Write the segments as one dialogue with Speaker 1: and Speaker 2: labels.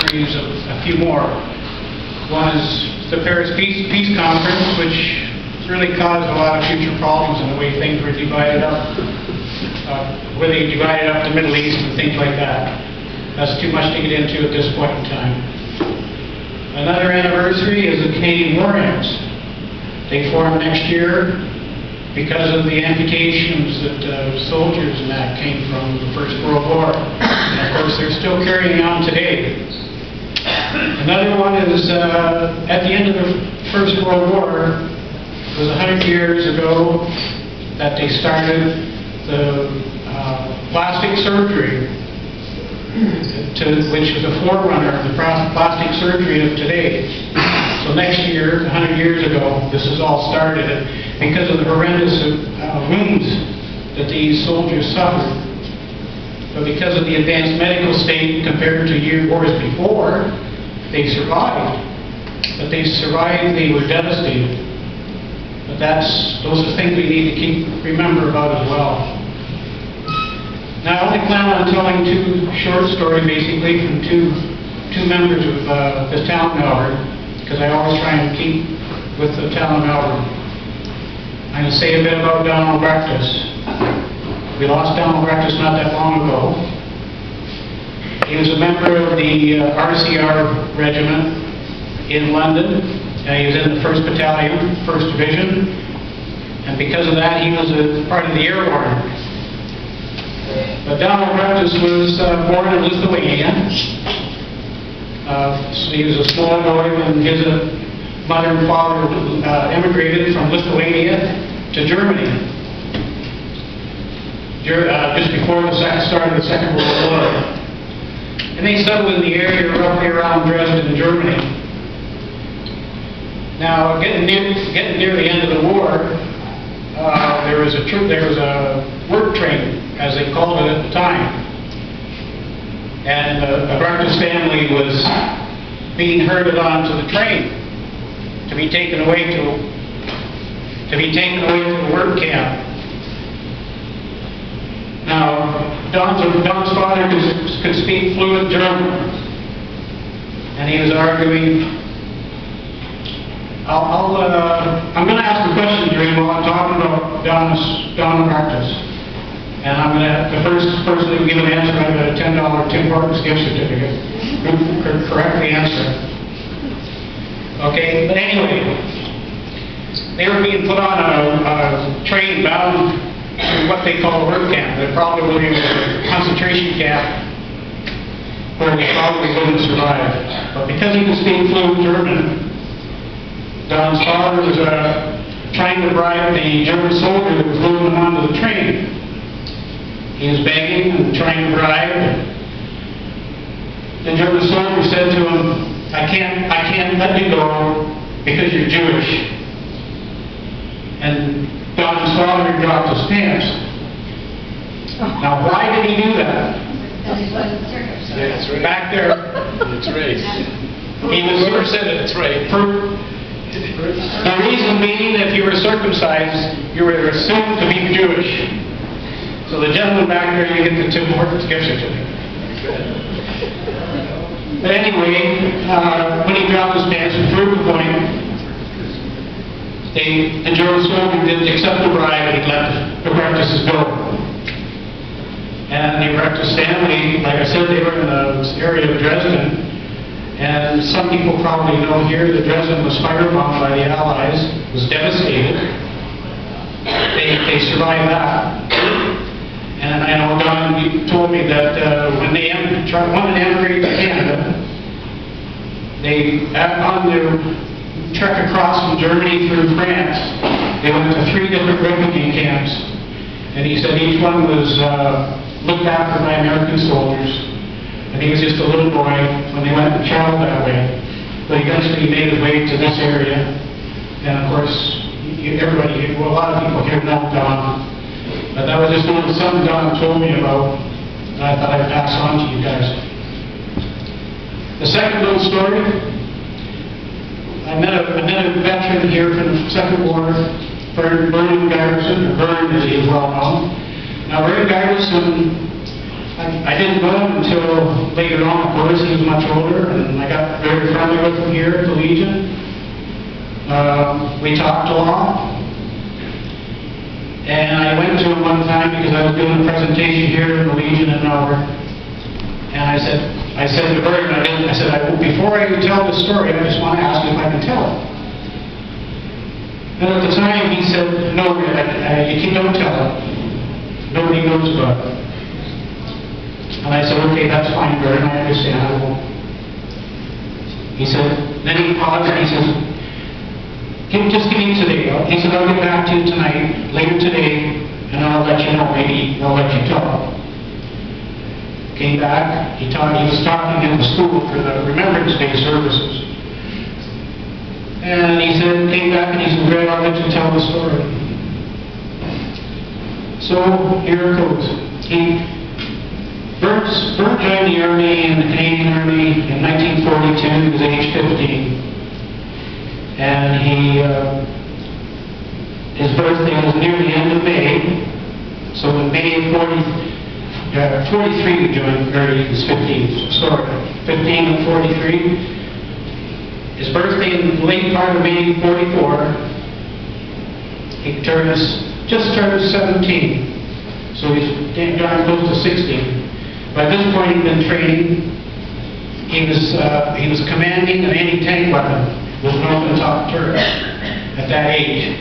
Speaker 1: anniversaries of a few more. One is the Paris Peace Conference, which really caused a lot of future problems in the way things were divided up. Where they divided up the Middle East and things like that. That's too much to get into at this point in time. Another anniversary is the Canadian War Amps. They formed next year because of the amputations that soldiers and that came from the First World War. And of course they're still carrying on today. Another one is at the end of the First World War, it was 100 years ago that they started the plastic surgery, which is a forerunner of the plastic surgery of today. So next year, 100 years ago, this is all started because of the horrendous wounds that these soldiers suffered. But because of the advanced medical state compared to wars before, they survived. But they survived, they were devastated. But those are things we need to remember about as well. Now, I only plan on telling two short stories, basically, from two members of the town of Melbourne, because I always try and keep with the town of Melbourne. I'm going to say a bit about Albrechtas. We lost Albrechtas not that long ago. He was a member of the RCR regiment in London. He was in the 1st Battalion, 1st Division, and because of that, he was a part of the airborne. But Albrechtas was born in Lithuania. So he was a small boy when his mother and father immigrated from Lithuania to Germany, just before the start of the Second World War. And they settled in the area roughly around Dresden, Germany. Now, getting near the end of the war, there was a work train, as they called it at the time, and the Arbrechtas family was being herded onto the train to be taken away to the work camp. Now, Don's father could speak fluent German, and he was arguing. I'm going to ask a question during while I'm talking about Don Arbrechtas. And I'm going to, the first person who give an answer, I've got a $10 Tim Hortons gift certificate. Who correctly answer. Okay, but anyway, they were being put on a train bound to what they call a work camp. They probably were in a concentration camp where they probably wouldn't survive. But because he could speak fluent German, Don's father was trying to bribe the German soldier that was loading him onto the train. He was begging and trying to bribe. The German soldier said to him, I can't let you go because you're Jewish. And Don's father dropped his pants. Now, why did he do that?
Speaker 2: Because he wasn't circumcised.
Speaker 3: Yeah, that's right.
Speaker 1: Back there.
Speaker 3: That's right.
Speaker 1: Whoever
Speaker 3: said it, that's right.
Speaker 1: The reason being, if you were circumcised, you were assumed to be Jewish. So the gentleman back there, you get the Tim Hortons gift certificate. But anyway, when he dropped his pants and proved the point, the German soldier didn't accept the bribe and he let the Arbrechtas go. And the Arbrechtas family, like I said, they were in the area of Dresden. And some people probably know here that Dresden was firebombed by the Allies, was devastated. They survived that. And I know Don told me that when they wanted to emigrate to Canada, on their trek across from Germany through France, they went to 3 different refugee camps. And he said each one was looked after by American soldiers. And he was just a little boy when they went and traveled that way. But eventually he made his way to this area. And of course, a lot of people here know Don. But that was just something Don told me about that I thought I'd pass on to you guys. The second little story, I met a veteran here from the Second War, Vern Giberson, or Vern as he is well known. Now, Vern Giberson, I didn't know him until later on. Of course, he was much older, and got very friendly with him here at the Legion. We talked a lot. And I went to him one time because I was doing a presentation here in the Legion in Melbourne. And I said to Vern, before I tell the story, I just want to ask you if I can tell it. And at the time he said, no, you don't tell it. Nobody knows about it. And I said, okay, that's fine, Vern, I understand, I won't. He said, then he paused and he says, just give me today. He said, I'll get back to you tonight, later today, and I'll let you know, maybe I'll let you talk. Came back, he was talking in the school for the Remembrance Day services. And he said, came back and he said, Red, I'll let you tell the story. So, here it goes. Vern joined the Army, in the Canadian Army, in 1942, he was age 15. And his birthday was near the end of May, so in May of 43 he joined, or he was 15, sorry, 15 and 43. His birthday in the late part of May 44, he just turned 17, so he's getting close to 16. By this point he'd been training. He was commanding an anti-tank weapon. Was an open-top turret at that age.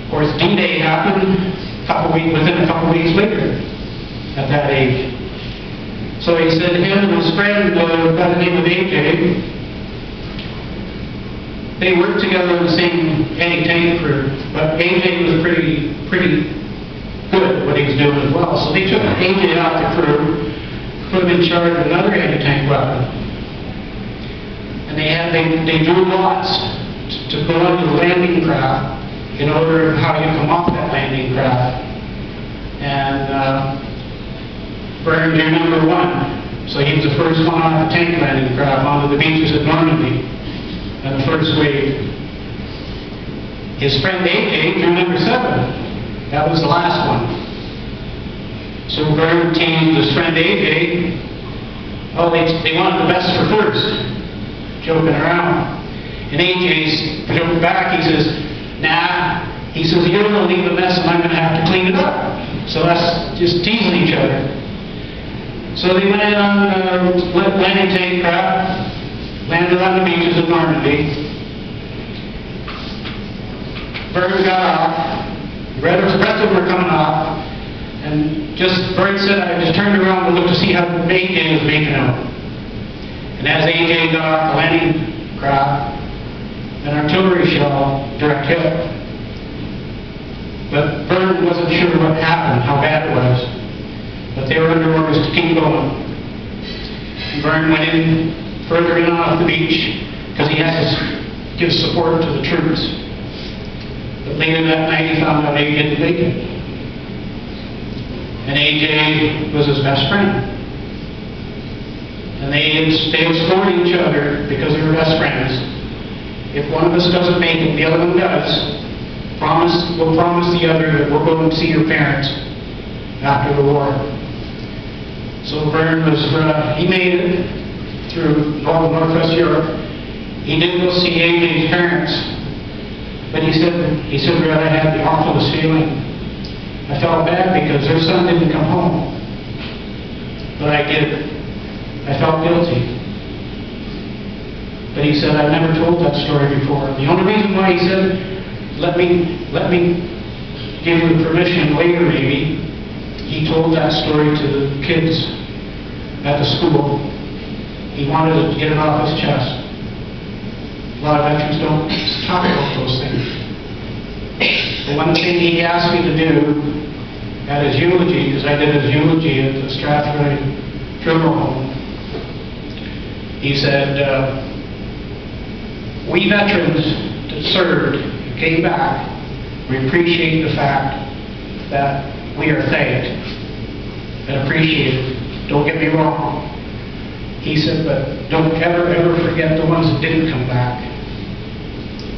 Speaker 1: Of course, D-Day happened within a couple weeks later at that age. So he said him and his friend by the name of AJ, they worked together in the same anti-tank crew, but AJ was pretty good at what he was doing as well. So they took AJ out the crew, put him in charge of another anti-tank weapon. And they drew lots to go into the landing craft in order of how you come off that landing craft. And Vern drew number 1. So he was the first one on the tank landing craft onto the beaches at Normandy and the first wave. His friend AJ drew number 7. That was the last one. So Vern teamed his friend AJ. Oh, they wanted the best for first. Joking around. And AJ jumped back, he says, nah. He says, you're going to leave a mess and I'm going to have to clean it up. So that's just teasing each other. So they landed on landing tank craft, landed on the beaches of Normandy. Vern got off. The rest of them were coming off. And Vern said, I just turned around to look to see how AJ was making out. And as AJ got off the landing craft, an artillery shell direct hit. But Vern wasn't sure what happened, how bad it was. But they were under orders to keep going. And Vern went in, further in off the beach, because he had to give support to the troops. But later that night he found out AJ didn't make it. And AJ was his best friend. And they support each other because they were best friends. If one of us doesn't make it, the other one does. We'll promise the other that we'll go and see your parents after the war. So Vern he made it through Northwest Europe. He didn't go see AJ's parents, but he said, Red, I had the awfulest feeling. I felt bad because their son didn't come home, but I did. I felt guilty. But he said, I've never told that story before. The only reason why he said, let me give you permission later maybe, he told that story to the kids at the school. He wanted to get it off his chest. A lot of veterans don't talk about those things. The one thing he asked me to do at his eulogy, because I did his eulogy at the Strathroy Funeral Home, he said, we veterans that served, came back, we appreciate the fact that we are thanked and appreciated. Don't get me wrong. He said, but don't ever forget the ones that didn't come back.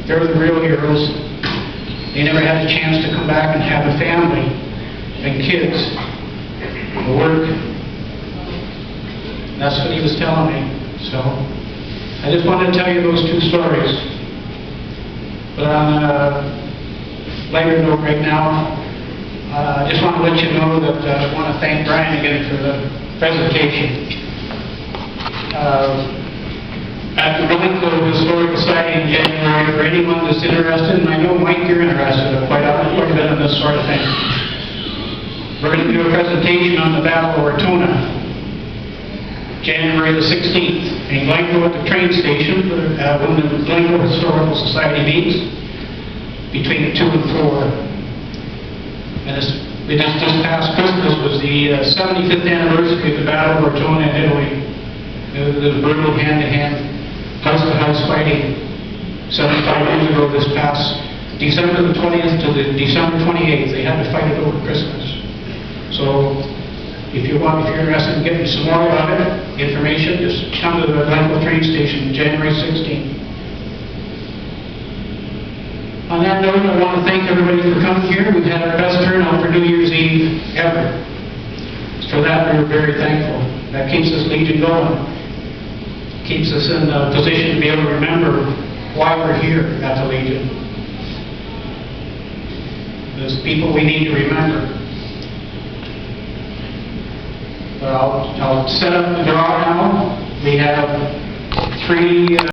Speaker 1: They're the real heroes. They never had a chance to come back and have a family and kids, the work. And that's what he was telling me. So I just wanted to tell you those two stories. But on a lighter note right now, I just want to let you know that I want to thank Brian again for the presentation. At the Glencoe Historical Society in January, for anyone that's interested, and I know, Mike, you're interested quite a bit in this sort of thing. We're going to do a presentation on the Battle of Ortona, January the 16th, in Glencoe at the train station, when the Glencoe Historical Society meets, between 2 and 4. And this past Christmas was the 75th anniversary of the Battle of Ortona in Italy. It was brutal hand-to-hand, house-to-house fighting 75 years ago this past December the 20th to the December 28th. They had to fight it over Christmas. So if you're interested in getting some more about it, information, just come to the Glencoe train station January 16th. On that note, I want to thank everybody for coming here. We've had our best turnout for New Year's Eve ever. For that, we're very thankful. That keeps this Legion going. Keeps us in a position to be able to remember why we're here at the Legion. There's people we need to remember. But I'll set up the draw now. We have 3